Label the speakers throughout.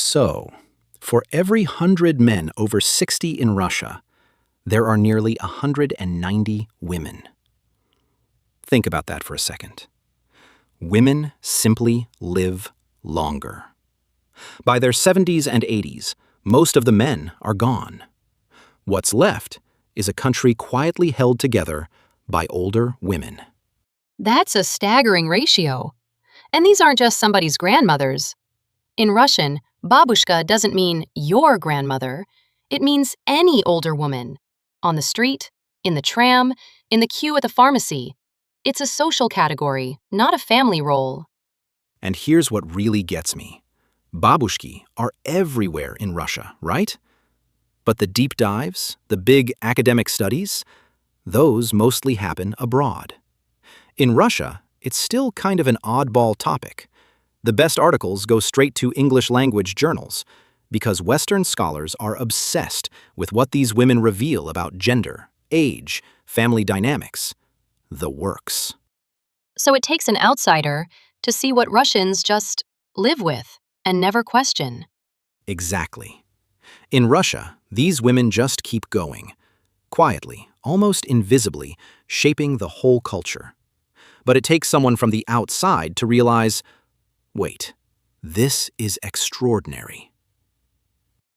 Speaker 1: So, for every 100 men over 60 in Russia, there are nearly 190 women. Think about that for a second. Women simply live longer. By their 70s and 80s, most of the men are gone. What's left is a country quietly held together by older women.
Speaker 2: That's a staggering ratio. And these aren't just somebody's grandmothers. In Russian, Babushka doesn't mean your grandmother. It means any older woman. On the street, in the tram, in the queue at the pharmacy. It's a social category, not a family role.
Speaker 1: And here's what really gets me. Babushki are everywhere in Russia, right? But the deep dives, the big academic studies, those mostly happen abroad. In Russia, it's still kind of an oddball topic. The best articles go straight to English-language journals because Western scholars are obsessed with what these women reveal about gender, age, family dynamics, the works.
Speaker 2: So it takes an outsider to see what Russians just live with and never question.
Speaker 1: Exactly. In Russia, these women just keep going, quietly, almost invisibly, shaping the whole culture. But it takes someone from the outside to realize, wait, this is extraordinary.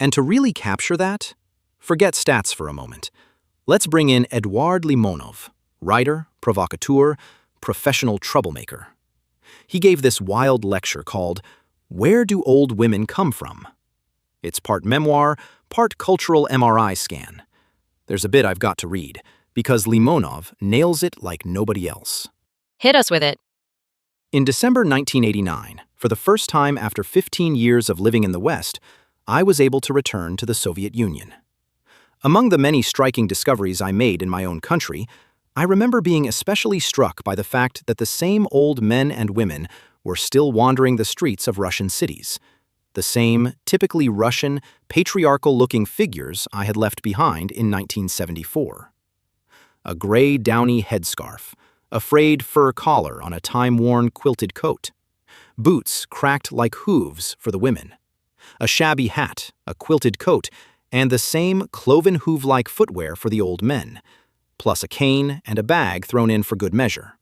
Speaker 1: And to really capture that, forget stats for a moment. Let's bring in Eduard Limonov, writer, provocateur, professional troublemaker. He gave this wild lecture called, "Where Do Old Women Come From?" It's part memoir, part cultural MRI scan. There's a bit I've got to read, because Limonov nails it like nobody else.
Speaker 2: Hit us with it.
Speaker 1: In December 1989, for the first time after 15 years of living in the West, I was able to return to the Soviet Union. Among the many striking discoveries I made in my own country, I remember being especially struck by the fact that the same old men and women were still wandering the streets of Russian cities. The same, typically Russian, patriarchal-looking figures I had left behind in 1974. A gray, downy headscarf, a frayed fur collar on a time-worn quilted coat, boots cracked like hooves for the women, a shabby hat, a quilted coat, and the same cloven hoof-like footwear for the old men, plus a cane and a bag thrown in for good measure.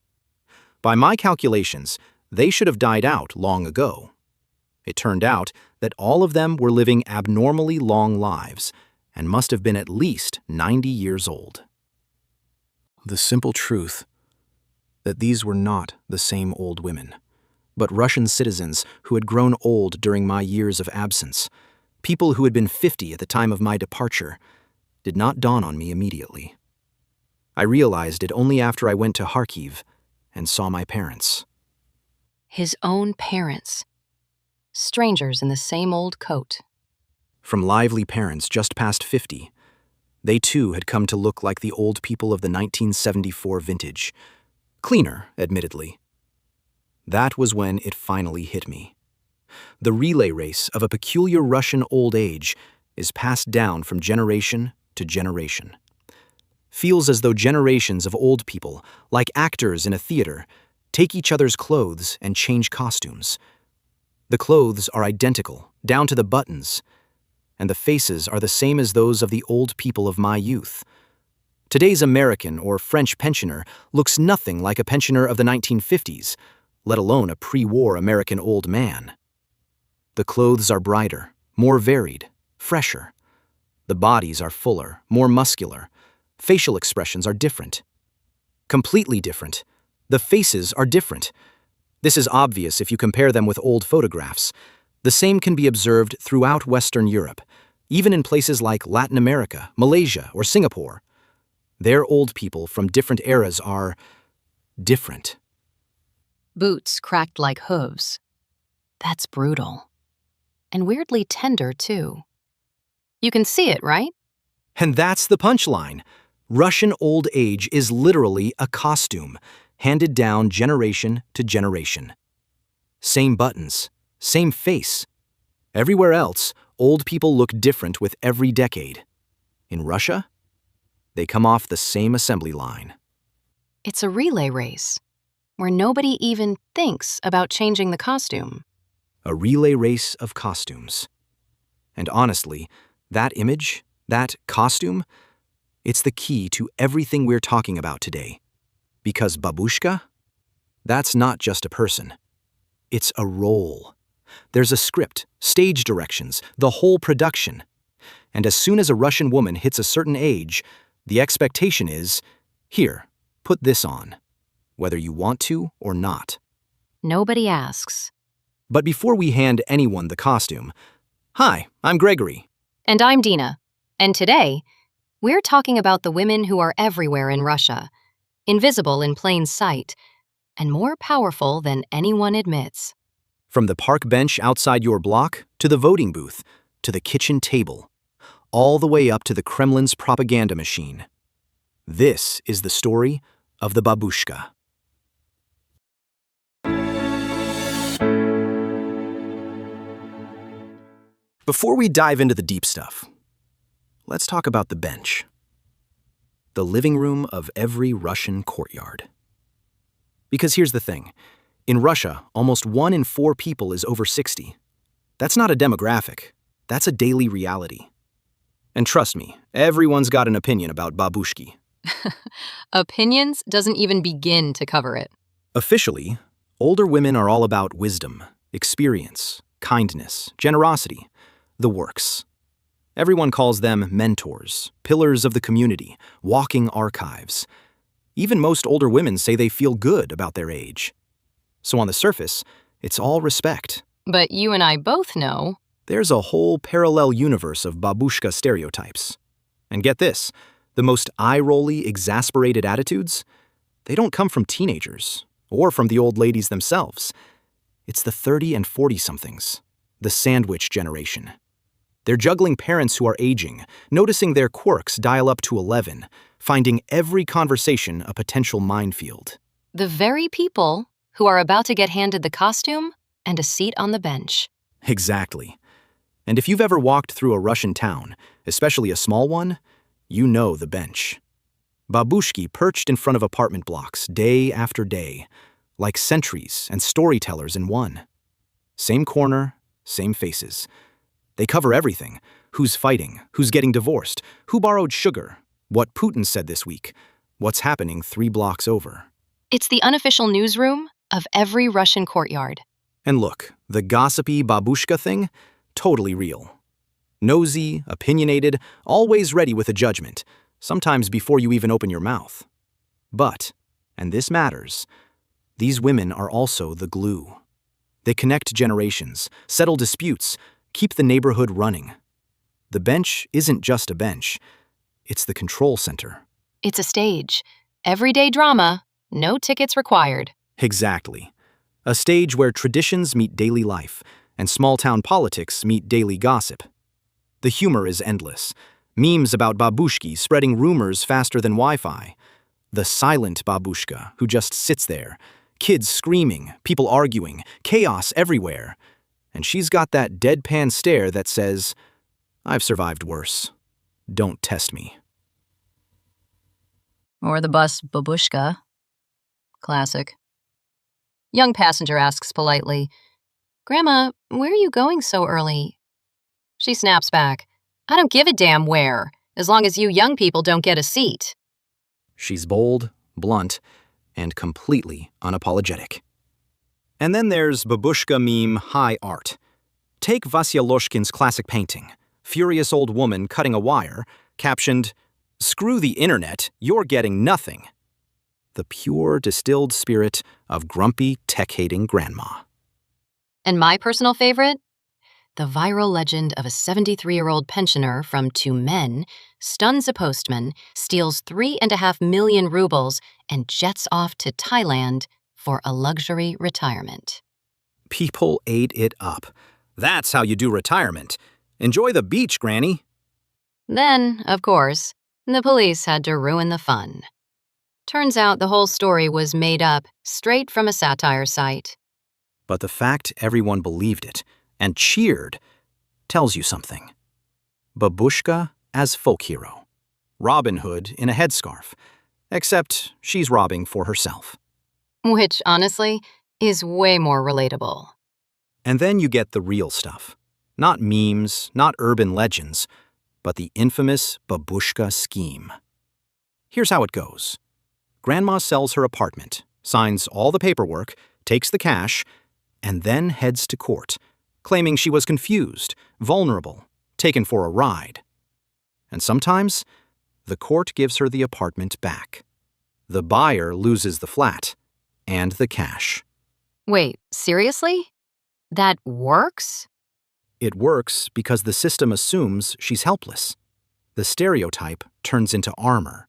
Speaker 1: By my calculations, they should have died out long ago. It turned out that all of them were living abnormally long lives and must have been at least 90 years old. The simple truth that these were not the same old women, but Russian citizens who had grown old during my years of absence, people who had been 50 at the time of my departure, did not dawn on me immediately. I realized it only after I went to Kharkiv and saw my parents.
Speaker 2: His own parents. Strangers in the same old coat.
Speaker 1: From lively parents just past 50, they too had come to look like the old people of the 1974 vintage. Cleaner, admittedly. That was when it finally hit me. The relay race of a peculiar Russian old age is passed down from generation to generation. Feels as though generations of old people, like actors in a theater, take each other's clothes and change costumes. The clothes are identical, down to the buttons, and the faces are the same as those of the old people of my youth. Today's American or French pensioner looks nothing like a pensioner of the 1950s, let alone a pre-war American old man. The clothes are brighter, more varied, fresher. The bodies are fuller, more muscular. Facial expressions are different. Completely different. The faces are different. This is obvious if you compare them with old photographs. The same can be observed throughout Western Europe, even in places like Latin America, Malaysia, or Singapore. Their old people from different eras are different.
Speaker 2: Boots cracked like hooves. That's brutal. And weirdly tender, too. You can see it, right?
Speaker 1: And that's the punchline. Russian old age is literally a costume, handed down generation to generation. Same buttons, same face. Everywhere else, old people look different with every decade. In Russia, they come off the same assembly line.
Speaker 2: It's a relay race, where nobody even thinks about changing the costume.
Speaker 1: A relay race of costumes. And honestly, that image, that costume, it's the key to everything we're talking about today. Because Babushka, that's not just a person. It's a role. There's a script, stage directions, the whole production. And as soon as a Russian woman hits a certain age, the expectation is, here, put this on, whether you want to or not.
Speaker 2: Nobody asks.
Speaker 1: But before we hand anyone the costume, hi, I'm Gregory.
Speaker 2: And I'm Dina. And today, we're talking about the women who are everywhere in Russia, invisible in plain sight, and more powerful than anyone admits.
Speaker 1: From the park bench outside your block, to the voting booth, to the kitchen table, all the way up to the Kremlin's propaganda machine. This is the story of the Babushka. Before we dive into the deep stuff, let's talk about the bench. The living room of every Russian courtyard. Because here's the thing. In Russia, almost 1 in 4 people is over 60. That's not a demographic. That's a daily reality. And trust me, everyone's got an opinion about babushki.
Speaker 2: Opinions doesn't even begin to cover it.
Speaker 1: Officially, older women are all about wisdom, experience, kindness, generosity, the works. Everyone calls them mentors, pillars of the community, walking archives. Even most older women say they feel good about their age. So on the surface, it's all respect.
Speaker 2: But you and I both know
Speaker 1: there's a whole parallel universe of babushka stereotypes. And get this, the most eye-rolly, exasperated attitudes, they don't come from teenagers or from the old ladies themselves. It's the 30 and 40-somethings, the sandwich generation. They're juggling parents who are aging, noticing their quirks dial up to 11, finding every conversation a potential minefield.
Speaker 2: the very people who are about to get handed the costume and a seat on the bench.
Speaker 1: Exactly. And if you've ever walked through a Russian town, especially a small one, you know the bench. Babushki perched in front of apartment blocks day after day, like sentries and storytellers in one. Same corner, same faces. They cover everything. Who's fighting, who's getting divorced, who borrowed sugar, what Putin said this week, what's happening 3 blocks over.
Speaker 2: It's the unofficial newsroom of every Russian courtyard.
Speaker 1: And look, the gossipy babushka thing, totally real. Nosy, opinionated, always ready with a judgment, sometimes before you even open your mouth. But, and this matters, these women are also the glue. They connect generations, settle disputes, keep the neighborhood running. The bench isn't just a bench, it's the control center.
Speaker 2: It's a stage. Everyday drama, no tickets required.
Speaker 1: Exactly. A stage where traditions meet daily life, and small-town politics meet daily gossip. The humor is endless. Memes about babushki spreading rumors faster than Wi-Fi. The silent babushka who just sits there. Kids screaming, people arguing, chaos everywhere. And she's got that deadpan stare that says, "I've survived worse. Don't test me."
Speaker 2: Or the bus babushka. Classic. Young passenger asks politely, "Grandma, where are you going so early?" She snaps back, "I don't give a damn where, as long as you young people don't get a seat."
Speaker 1: She's bold, blunt, and completely unapologetic. And then there's babushka meme high art. Take Vasya Loshkin's classic painting, furious old woman cutting a wire, captioned, "Screw the internet, you're getting nothing." The pure, distilled spirit of grumpy, tech-hating grandma.
Speaker 2: And my personal favorite? The viral legend of a 73-year-old pensioner from 2 men stuns a postman, steals 3.5 million rubles, and jets off to Thailand for a luxury retirement.
Speaker 1: People ate it up. That's how you do retirement. Enjoy the beach, Granny.
Speaker 2: Then, of course, the police had to ruin the fun. Turns out the whole story was made up straight from a satire site.
Speaker 1: But the fact everyone believed it and cheered tells you something. Babushka as folk hero. Robin Hood in a headscarf. Except she's robbing for herself.
Speaker 2: Which, honestly, is way more relatable.
Speaker 1: And then you get the real stuff. Not memes, not urban legends, but the infamous Babushka scheme. Here's how it goes. Grandma sells her apartment, signs all the paperwork, takes the cash, and then heads to court, claiming she was confused, vulnerable, taken for a ride. And sometimes, the court gives her the apartment back. The buyer loses the flat and the cash.
Speaker 2: Wait, seriously? That works?
Speaker 1: It works because the system assumes she's helpless. The stereotype turns into armor.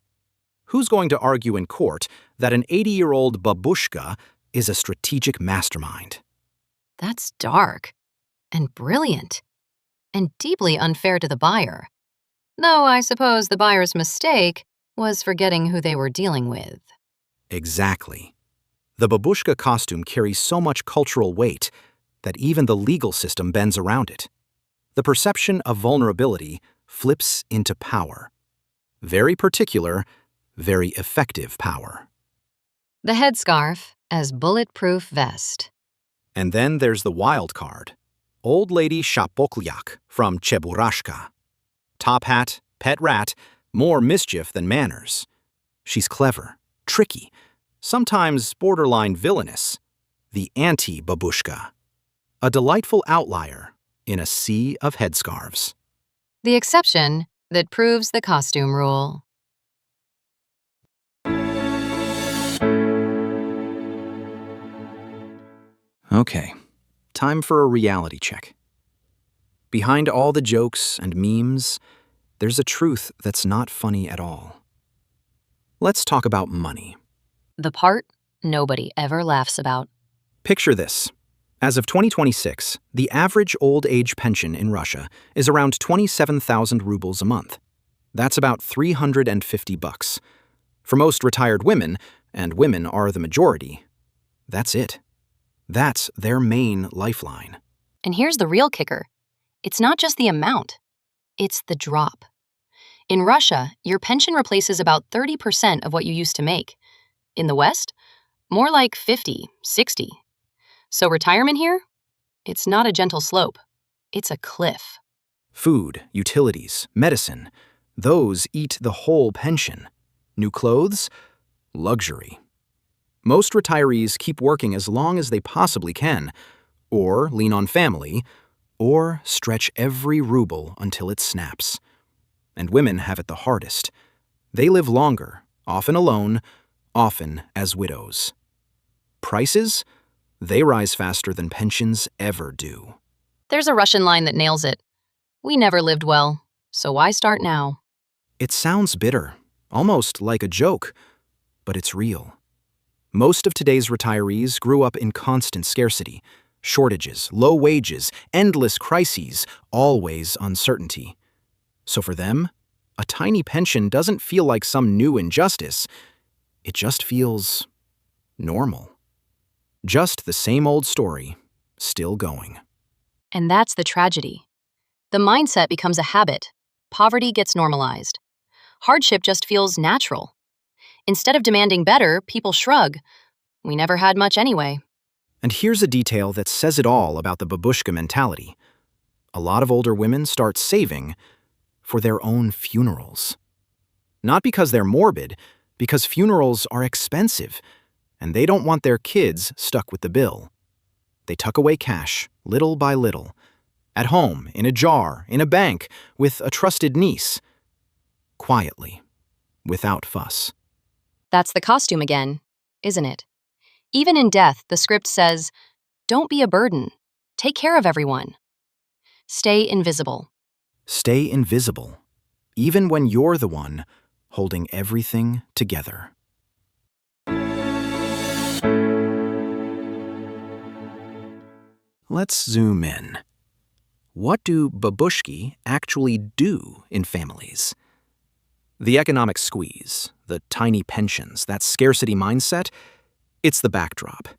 Speaker 1: Who's going to argue in court that an 80-year-old babushka is a strategic mastermind?
Speaker 2: That's dark and brilliant and deeply unfair to the buyer. Though I suppose the buyer's mistake was forgetting who they were dealing with.
Speaker 1: Exactly. The babushka costume carries so much cultural weight that even the legal system bends around it. The perception of vulnerability flips into power. Very particular, very effective power.
Speaker 2: The headscarf as bulletproof vest.
Speaker 1: And then there's the wild card. Old Lady Shapoklyak from Cheburashka. Top hat, pet rat, more mischief than manners. She's clever, tricky, sometimes borderline villainous. The anti-babushka. A delightful outlier in a sea of headscarves.
Speaker 2: The exception that proves the costume rule.
Speaker 1: Okay, time for a reality check. Behind all the jokes and memes, there's a truth that's not funny at all. Let's talk about money.
Speaker 2: The part nobody ever laughs about.
Speaker 1: Picture this. As of 2026, the average old age pension in Russia is around 27,000 rubles a month. That's about $350. For most retired women, and women are the majority, that's it. That's their main lifeline.
Speaker 2: And here's the real kicker. It's not just the amount, it's the drop. In Russia, your pension replaces about 30% of what you used to make. In the West, more like 50, 60. So retirement here? It's not a gentle slope. It's a cliff.
Speaker 1: Food, utilities, medicine, those eat the whole pension. New clothes? Luxury. Most retirees keep working as long as they possibly can, or lean on family, or stretch every ruble until it snaps. And women have it the hardest. They live longer, often alone, often as widows. Prices? They rise faster than pensions ever do.
Speaker 2: There's a Russian line that nails it. We never lived well, so why start now?
Speaker 1: It sounds bitter, almost like a joke, but it's real. Most of today's retirees grew up in constant scarcity, shortages, low wages, endless crises, always uncertainty. So for them, a tiny pension doesn't feel like some new injustice. It just feels normal. Just the same old story, still going.
Speaker 2: And that's the tragedy. The mindset becomes a habit. Poverty gets normalized. Hardship just feels natural. Instead of demanding better, people shrug. We never had much anyway.
Speaker 1: And here's a detail that says it all about the babushka mentality. A lot of older women start saving for their own funerals. Not because they're morbid, because funerals are expensive, and they don't want their kids stuck with the bill. They tuck away cash, little by little, at home, in a jar, in a bank, with a trusted niece. Quietly, without fuss.
Speaker 2: That's the costume again, isn't it? Even in death, the script says, don't be a burden. Take care of everyone. Stay invisible.
Speaker 1: Stay invisible, even when you're the one holding everything together. Let's zoom in. What do babushki actually do in families? The economic squeeze, the tiny pensions, that scarcity mindset, it's the backdrop.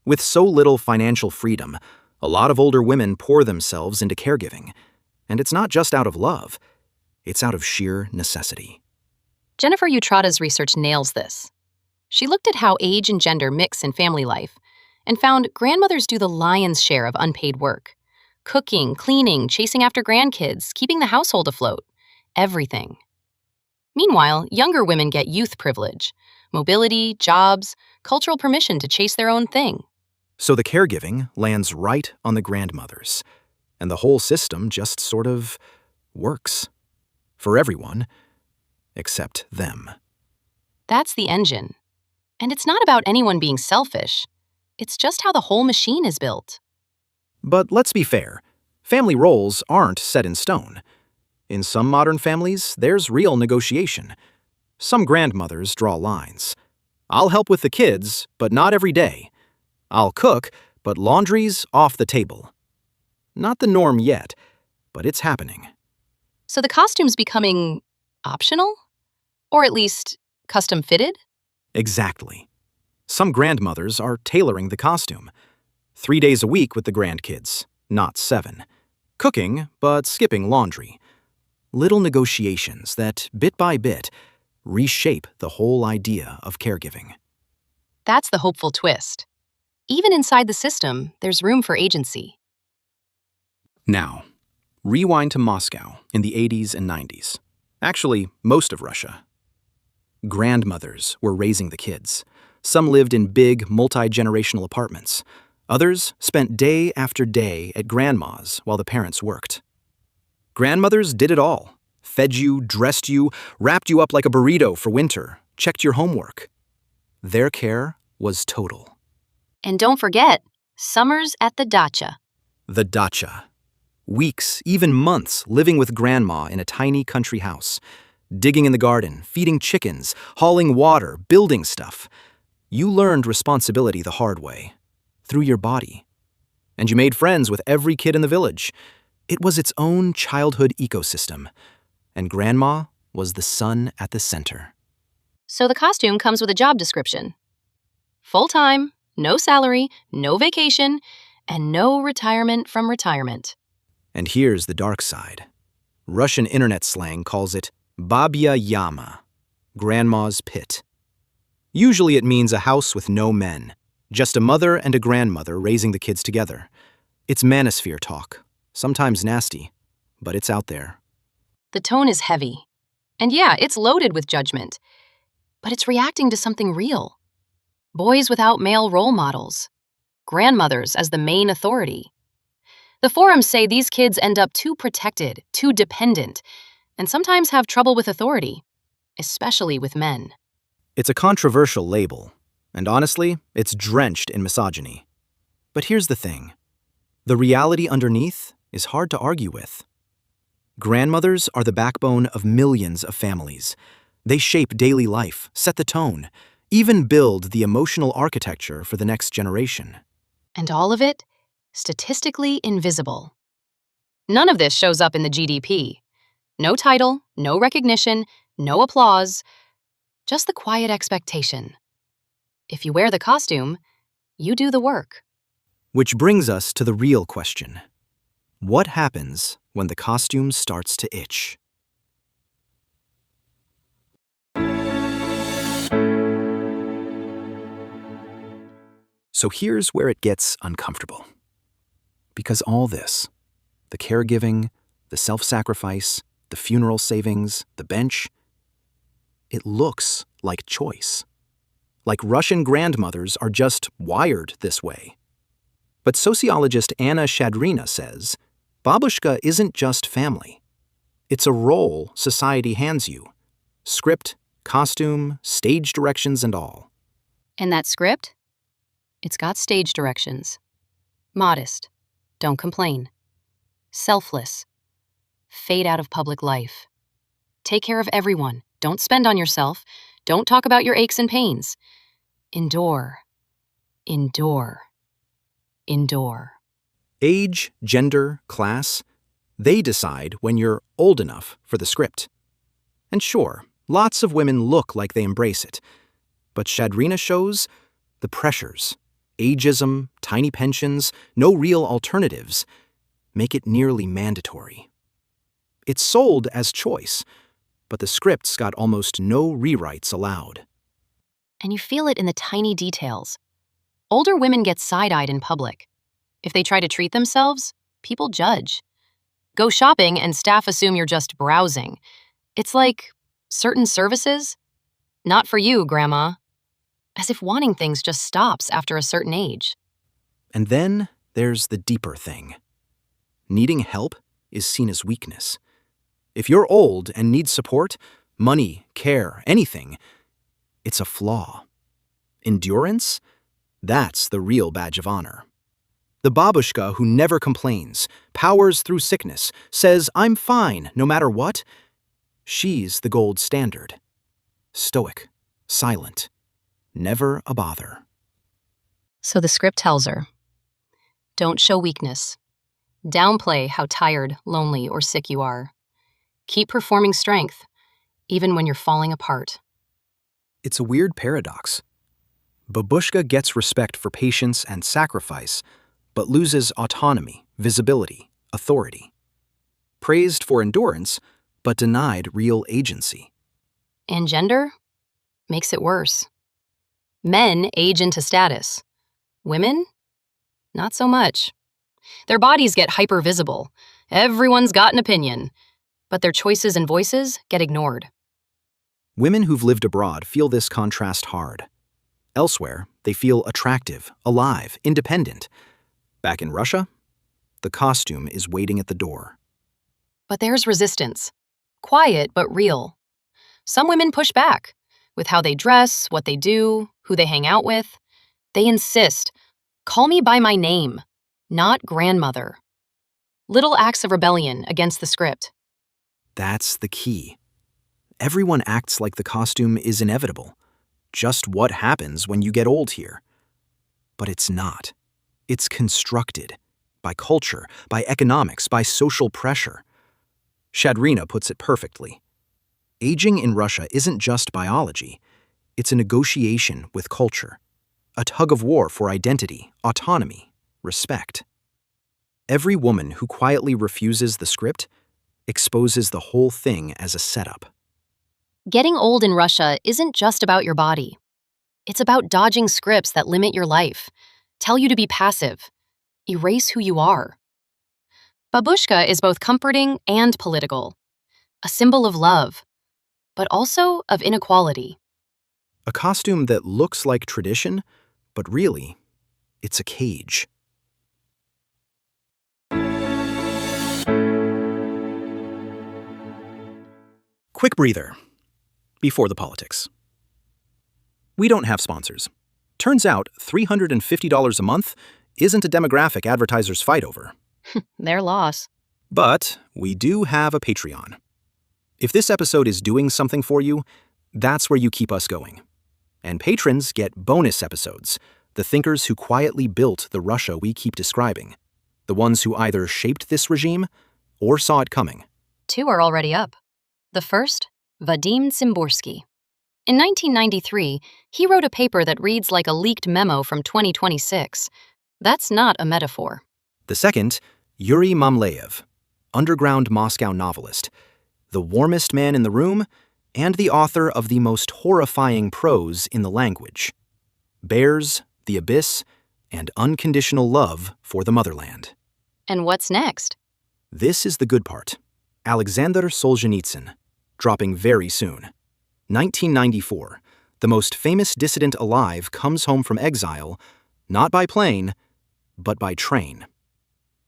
Speaker 1: With so little financial freedom, a lot of older women pour themselves into caregiving. And it's not just out of love, it's out of sheer necessity.
Speaker 2: Jennifer Utrata's research nails this. She looked at how age and gender mix in family life and found grandmothers do the lion's share of unpaid work. Cooking, cleaning, chasing after grandkids, keeping the household afloat. Everything. Meanwhile, younger women get youth privilege, mobility, jobs, cultural permission to chase their own thing.
Speaker 1: So the caregiving lands right on the grandmothers, and the whole system just sort of works. For everyone, except them.
Speaker 2: That's the engine. And it's not about anyone being selfish. It's just how the whole machine is built.
Speaker 1: But let's be fair, family roles aren't set in stone. In some modern families, there's real negotiation. Some grandmothers draw lines. I'll help with the kids, but not every day. I'll cook, but laundry's off the table. Not the norm yet, but it's happening.
Speaker 2: So the costume's becoming optional? Or at least custom fitted?
Speaker 1: Exactly. Some grandmothers are tailoring the costume. 3 days a week with the grandkids, not 7. Cooking, but skipping laundry. Little negotiations that, bit by bit, reshape the whole idea of caregiving.
Speaker 2: That's the hopeful twist. Even inside the system, there's room for agency.
Speaker 1: Now, rewind to Moscow in the 80s and 90s. Actually, most of Russia. Grandmothers were raising the kids. Some lived in big, multi-generational apartments. Others spent day after day at grandma's while the parents worked. Grandmothers did it all. Fed you, dressed you, wrapped you up like a burrito for winter, checked your homework. Their care was total.
Speaker 2: And don't forget, summers at the dacha.
Speaker 1: The dacha. Weeks, even months, living with grandma in a tiny country house. Digging in the garden, feeding chickens, hauling water, building stuff. You learned responsibility the hard way. Through your body. And you made friends with every kid in the village. It was its own childhood ecosystem. And grandma was the sun at the center.
Speaker 2: So the costume comes with a job description. Full-time, no salary, no vacation, and no retirement from retirement.
Speaker 1: And here's the dark side. Russian internet slang calls it Babya Yama, grandma's pit. Usually it means a house with no men, just a mother and a grandmother raising the kids together. It's manosphere talk, sometimes nasty, but it's out there.
Speaker 2: The tone is heavy. And yeah, it's loaded with judgment. But it's reacting to something real. Boys without male role models. Grandmothers as the main authority. The forums say these kids end up too protected, too dependent, and sometimes have trouble with authority, especially with men.
Speaker 1: It's a controversial label, and honestly, it's drenched in misogyny. But here's the thing. The reality underneath is hard to argue with. Grandmothers are the backbone of millions of families. They shape daily life, set the tone, even build the emotional architecture for the next generation.
Speaker 2: And all of it, statistically invisible. None of this shows up in the GDP. No title, no recognition, no applause, just the quiet expectation. If you wear the costume, you do the work.
Speaker 1: Which brings us to the real question. What happens when the costume starts to itch? So here's where it gets uncomfortable. Because all this, the caregiving, the self-sacrifice, the funeral savings, the bench, it looks like choice. Like Russian grandmothers are just wired this way. But sociologist Anna Shadrina says, Babushka isn't just family. It's a role society hands you. Script, costume, stage directions, and all.
Speaker 2: And that script? It's got stage directions. Modest. Don't complain. Selfless. Fade out of public life. Take care of everyone. Don't spend on yourself. Don't talk about your aches and pains. Endure. Endure. Endure.
Speaker 1: Age, gender, class, they decide when you're old enough for the script. And sure, lots of women look like they embrace it. But Shadrina shows the pressures, ageism, tiny pensions, no real alternatives, make it nearly mandatory. It's sold as choice, but the script's got almost no rewrites allowed.
Speaker 2: And you feel it in the tiny details. Older women get side-eyed in public. If they try to treat themselves, people judge. Go shopping and staff assume you're just browsing. It's like certain services, not for you, Grandma. As if wanting things just stops after a certain age.
Speaker 1: And then there's the deeper thing. Needing help is seen as weakness. If you're old and need support, money, care, anything, it's a flaw. Endurance? That's the real badge of honor. The babushka who never complains, powers through sickness, says, "I'm fine, no matter what," she's the gold standard. Stoic, silent, never a bother.
Speaker 2: So the script tells her, don't show weakness. Downplay how tired, lonely, or sick you are. Keep performing strength, even when you're falling apart.
Speaker 1: It's a weird paradox. Babushka gets respect for patience and sacrifice, but loses autonomy, visibility, authority. Praised for endurance, but denied real agency.
Speaker 2: And gender makes it worse. Men age into status. Women? Not so much. Their bodies get hyper-visible. Everyone's got an opinion, but their choices and voices get ignored.
Speaker 1: Women who've lived abroad feel this contrast hard. Elsewhere, they feel attractive, alive, independent. Back in Russia, the costume is waiting at the door.
Speaker 2: But there's resistance. Quiet, but real. Some women push back with how they dress, what they do, who they hang out with. They insist, call me by my name, not grandmother. Little acts of rebellion against the script.
Speaker 1: That's the key. Everyone acts like the costume is inevitable. Just what happens when you get old here. But it's not. It's constructed by culture, by economics, by social pressure. Shadrina puts it perfectly. Aging in Russia isn't just biology. It's a negotiation with culture, a tug of war for identity, autonomy, respect. Every woman who quietly refuses the script exposes the whole thing as a setup.
Speaker 2: Getting old in Russia isn't just about your body. It's about dodging scripts that limit your life, tell you to be passive, erase who you are. Babushka is both comforting and political, a symbol of love, but also of inequality.
Speaker 1: A costume that looks like tradition, but really, it's a cage. Quick breather before the politics. We don't have sponsors. Turns out $350 a month isn't a demographic advertisers fight over.
Speaker 2: Their loss.
Speaker 1: But we do have a Patreon. If this episode is doing something for you, that's where you keep us going. And patrons get bonus episodes, the thinkers who quietly built the Russia we keep describing, the ones who either shaped this regime or saw it coming.
Speaker 2: 2 are already up. The first, Vadim Tsimborsky. In 1993, he wrote a paper that reads like a leaked memo from 2026. That's not a metaphor.
Speaker 1: The second, Yuri Mamleyev, underground Moscow novelist, the warmest man in the room, and the author of the most horrifying prose in the language, Bears, the Abyss, and Unconditional Love for the Motherland.
Speaker 2: And what's next?
Speaker 1: This is the good part. Alexander Solzhenitsyn, dropping very soon. 1994, the most famous dissident alive comes home from exile, not by plane, but by train.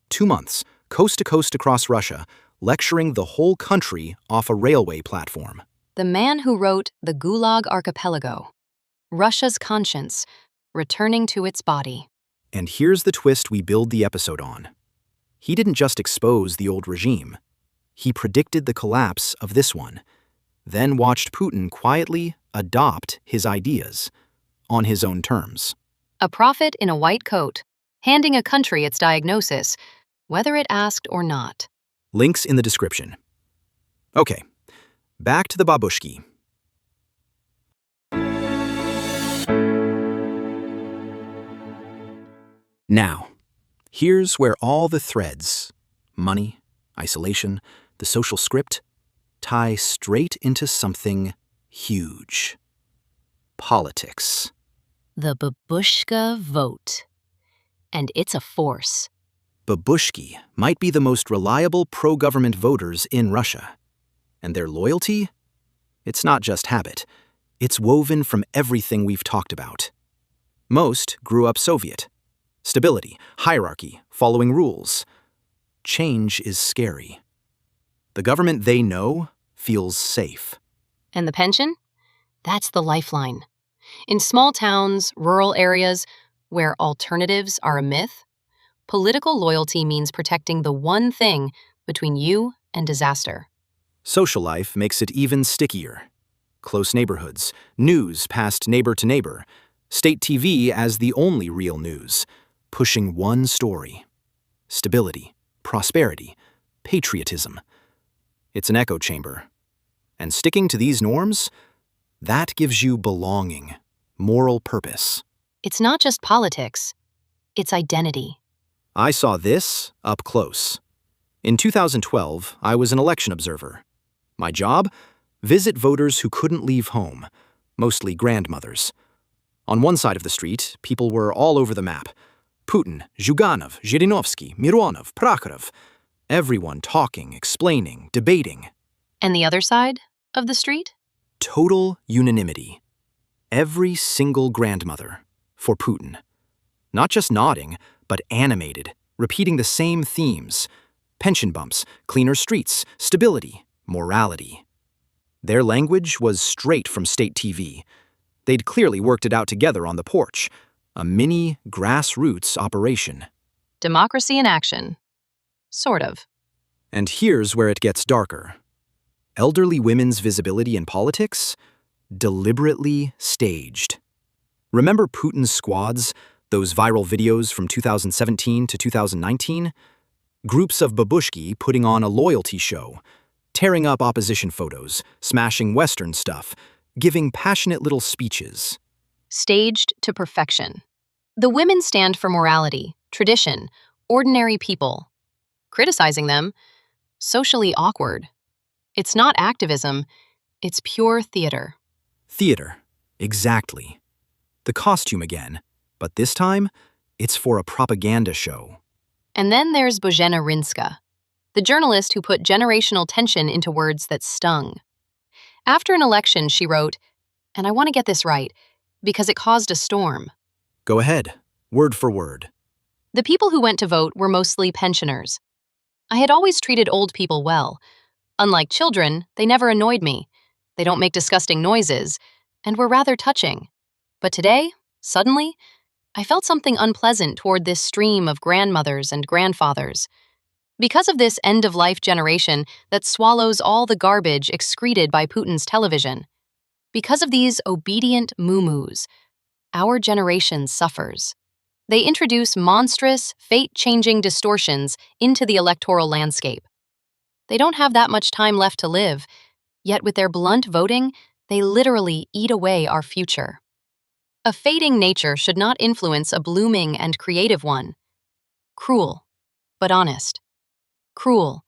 Speaker 1: 2 months, coast to coast across Russia, lecturing the whole country off a railway platform.
Speaker 2: The man who wrote The Gulag Archipelago, Russia's conscience, returning to its body.
Speaker 1: And here's the twist we build the episode on. He didn't just expose the old regime. He predicted the collapse of this one, then watched Putin quietly adopt his ideas on his own terms.
Speaker 2: A prophet in a white coat, handing a country its diagnosis, whether it asked or not.
Speaker 1: Links in the description. Okay, back to the babushki. Now, here's where all the threads, money, isolation, the social script, tie straight into something huge. Politics.
Speaker 2: The Babushka vote. And it's a force.
Speaker 1: Babushki might be the most reliable pro-government voters in Russia. And their loyalty? It's not just habit. It's woven from everything we've talked about. Most grew up Soviet. Stability, hierarchy, following rules. Change is scary. The government they know feels safe.
Speaker 2: And the pension? That's the lifeline. In small towns, rural areas, where alternatives are a myth, political loyalty means protecting the one thing between you and disaster.
Speaker 1: Social life makes it even stickier. Close neighborhoods, news passed neighbor to neighbor, state TV as the only real news, pushing one story. Stability, prosperity, patriotism. It's an echo chamber. And sticking to these norms, that gives you belonging, moral purpose.
Speaker 2: It's not just politics, it's identity.
Speaker 1: I saw this up close. In 2012, I was an election observer. My job? Visit voters who couldn't leave home, mostly grandmothers. On one side of the street, people were all over the map. Putin, Zhuganov, Zhirinovsky, Mironov, Prokhorov. Everyone talking, explaining, debating.
Speaker 2: And the other side of the street?
Speaker 1: Total unanimity. Every single grandmother for Putin. Not just nodding, but animated, repeating the same themes. Pension bumps, cleaner streets, stability, morality. Their language was straight from state TV. They'd clearly worked it out together on the porch. A mini grassroots operation.
Speaker 2: Democracy in action. Sort of.
Speaker 1: And here's where it gets darker. Elderly women's visibility in politics? Deliberately staged. Remember Putin's squads, those viral videos from 2017 to 2019? Groups of babushki putting on a loyalty show, tearing up opposition photos, smashing Western stuff, giving passionate little speeches.
Speaker 2: Staged to perfection. The women stand for morality, tradition, ordinary people. Criticizing them, socially awkward. It's not activism, it's pure theater.
Speaker 1: Theater, exactly. The costume again, but this time, it's for a propaganda show.
Speaker 2: And then there's Bozhena Rinska, the journalist who put generational tension into words that stung. After an election, she wrote, and I want to get this right, because it caused a storm.
Speaker 1: Go ahead, word for word.
Speaker 2: The people who went to vote were mostly pensioners. I had always treated old people well. Unlike children, they never annoyed me. They don't make disgusting noises, and were rather touching. But today, suddenly, I felt something unpleasant toward this stream of grandmothers and grandfathers. Because of this end-of-life generation that swallows all the garbage excreted by Putin's television. Because of these obedient moo-moos, our generation suffers. They introduce monstrous, fate-changing distortions into the electoral landscape. They don't have that much time left to live, yet with their blunt voting, they literally eat away our future. A fading nature should not influence a blooming and creative one. Cruel, but honest. Cruel,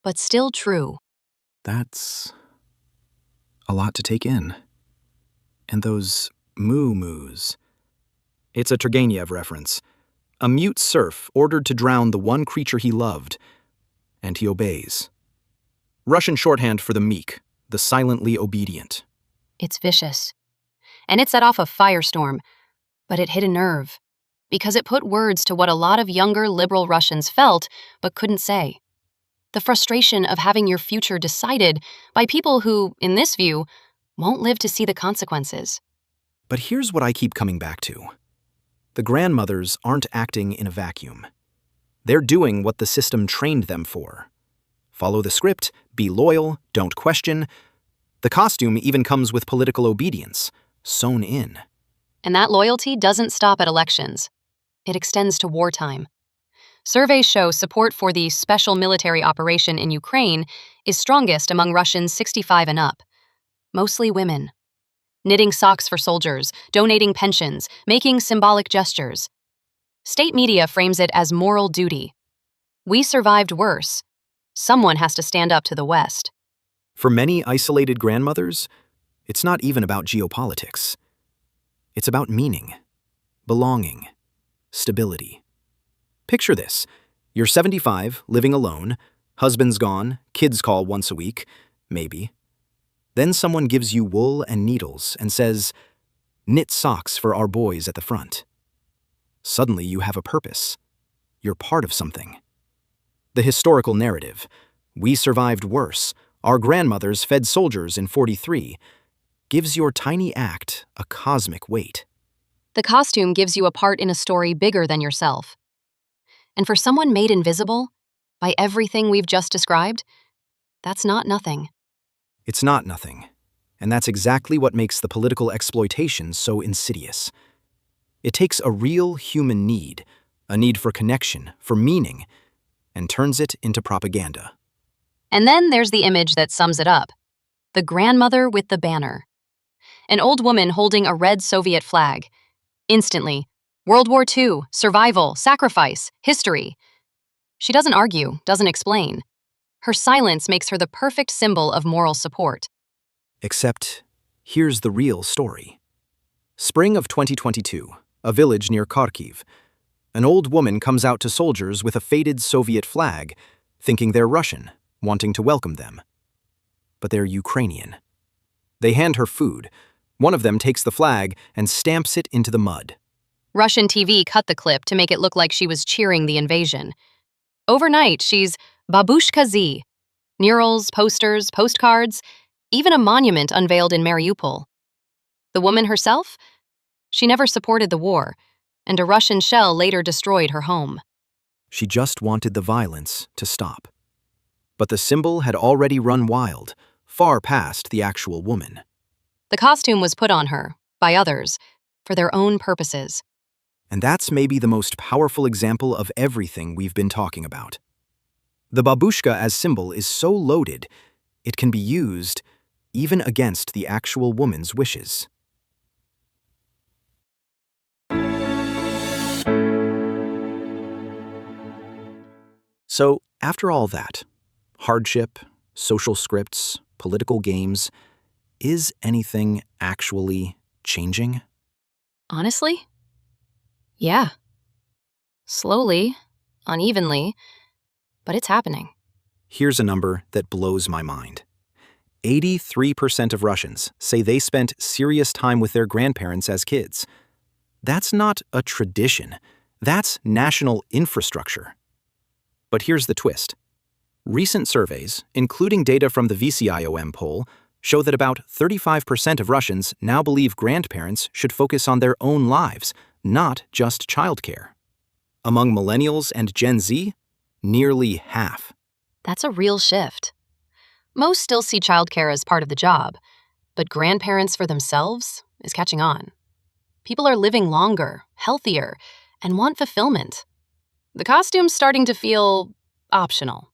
Speaker 2: but still true.
Speaker 1: That's a lot to take in. And those moo-moos. It's a Turgenev reference. A mute serf ordered to drown the one creature he loved, and he obeys. Russian shorthand for the meek, the silently obedient.
Speaker 2: It's vicious. And it set off a firestorm, but it hit a nerve, because it put words to what a lot of younger liberal Russians felt but couldn't say. The frustration of having your future decided by people who, in this view, won't live to see the consequences.
Speaker 1: But here's what I keep coming back to. The grandmothers aren't acting in a vacuum. They're doing what the system trained them for. Follow the script, be loyal, don't question. The costume even comes with political obedience, sewn in.
Speaker 2: And that loyalty doesn't stop at elections. It extends to wartime. Surveys show support for the special military operation in Ukraine is strongest among Russians 65 and up, mostly women. Knitting socks for soldiers, donating pensions, making symbolic gestures. State media frames it as moral duty. We survived worse. Someone has to stand up to the West.
Speaker 1: For many isolated grandmothers, it's not even about geopolitics. It's about meaning, belonging, stability. Picture this. You're 75, living alone, husband's gone, kids call once a week, maybe. Then someone gives you wool and needles and says, "Knit socks for our boys at the front." Suddenly you have a purpose. You're part of something. The historical narrative, "We survived worse, our grandmothers fed soldiers in 43, gives your tiny act a cosmic weight.
Speaker 2: The costume gives you a part in a story bigger than yourself. And for someone made invisible by everything we've just described, that's not nothing.
Speaker 1: It's not nothing, and that's exactly what makes the political exploitation so insidious. It takes a real human need, a need for connection, for meaning, and turns it into propaganda.
Speaker 2: And then there's the image that sums it up. The grandmother with the banner. An old woman holding a red Soviet flag. Instantly, World War II, survival, sacrifice, history. She doesn't argue, doesn't explain. Her silence makes her the perfect symbol of moral support.
Speaker 1: Except, here's the real story. Spring of 2022, a village near Kharkiv. An old woman comes out to soldiers with a faded Soviet flag, thinking they're Russian, wanting to welcome them. But they're Ukrainian. They hand her food. One of them takes the flag and stamps it into the mud.
Speaker 2: Russian TV cut the clip to make it look like she was cheering the invasion. Overnight, she's Babushka Z. Murals, posters, postcards, even a monument unveiled in Mariupol. The woman herself? She never supported the war, and a Russian shell later destroyed her home.
Speaker 1: She just wanted the violence to stop. But the symbol had already run wild, far past the actual woman.
Speaker 2: The costume was put on her, by others, for their own purposes.
Speaker 1: And that's maybe the most powerful example of everything we've been talking about. The babushka as symbol is so loaded, it can be used even against the actual woman's wishes. So, after all that, hardship, social scripts, political games, is anything actually changing?
Speaker 2: Honestly? Yeah. Slowly, unevenly, but it's happening.
Speaker 1: Here's a number that blows my mind. 83% of Russians say they spent serious time with their grandparents as kids. That's not a tradition. That's national infrastructure. But here's the twist. Recent surveys, including data from the VCIOM poll, show that about 35% of Russians now believe grandparents should focus on their own lives, not just childcare. Among millennials and Gen Z, nearly half.
Speaker 2: That's a real shift. Most still see childcare as part of the job, but grandparents for themselves is catching on. People are living longer, healthier, and want fulfillment. The costume's starting to feel optional.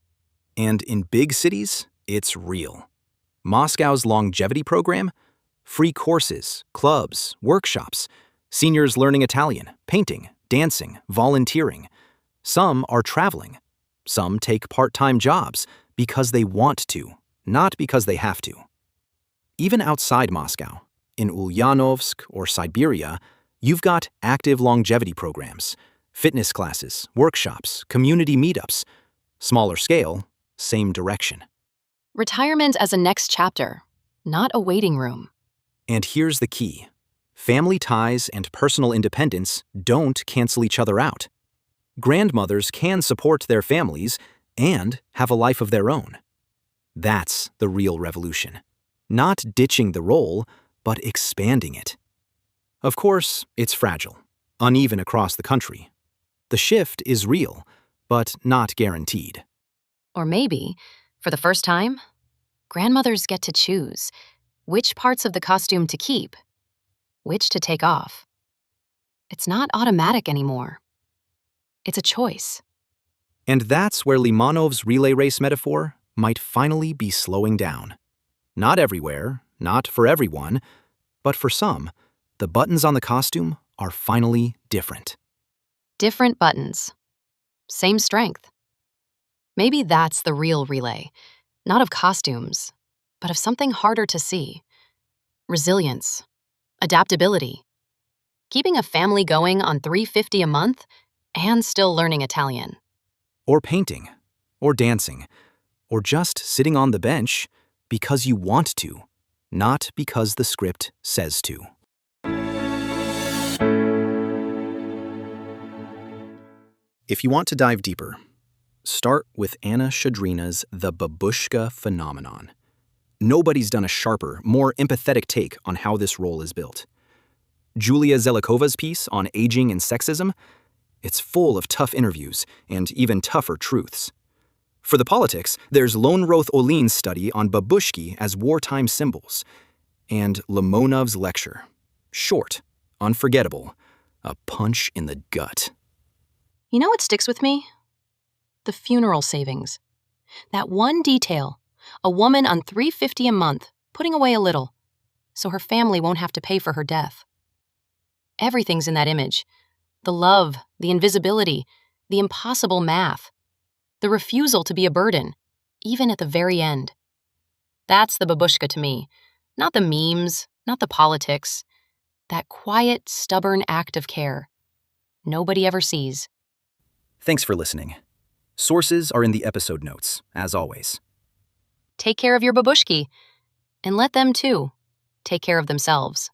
Speaker 1: And in big cities, it's real. Moscow's longevity program? Free courses, clubs, workshops, seniors learning Italian, painting, dancing, volunteering. Some are traveling. Some take part-time jobs because they want to, not because they have to. Even outside Moscow, in Ulyanovsk or Siberia, you've got active longevity programs, fitness classes, workshops, community meetups. Smaller scale, same direction.
Speaker 2: Retirement as a next chapter, not a waiting room.
Speaker 1: And here's the key. Family ties and personal independence don't cancel each other out. Grandmothers can support their families and have a life of their own. That's the real revolution. Not ditching the role, but expanding it. Of course, it's fragile, uneven across the country. The shift is real, but not guaranteed.
Speaker 2: Or maybe, for the first time, grandmothers get to choose which parts of the costume to keep, which to take off. It's not automatic anymore. It's a choice.
Speaker 1: And that's where Limonov's relay race metaphor might finally be slowing down. Not everywhere, not for everyone, but for some, the buttons on the costume are finally different.
Speaker 2: Different buttons. Same strength. Maybe that's the real relay, not of costumes, but of something harder to see. Resilience. Adaptability. Keeping a family going on $350 a month and still learning Italian.
Speaker 1: or painting, or dancing, or just sitting on the bench because you want to, not because the script says to. If you want to dive deeper, start with Anna Shadrina's The Babushka Phenomenon. Nobody's done a sharper, more empathetic take on how this role is built. Julia Zelikova's piece on aging and sexism, it's full of tough interviews and even tougher truths. For the politics, there's Lonroth Olin's study on babushki as wartime symbols, and Limonov's lecture. Short, unforgettable, a punch in the gut.
Speaker 2: You know what sticks with me? The funeral savings. That one detail, a woman on $350 a month, putting away a little, so her family won't have to pay for her death. Everything's in that image. The love, the invisibility, the impossible math, the refusal to be a burden, even at the very end. That's the babushka to me. Not the memes, not the politics. That quiet, stubborn act of care. Nobody ever sees.
Speaker 1: Thanks for listening. Sources are in the episode notes, as always.
Speaker 2: Take care of your babushki, and let them, too, take care of themselves.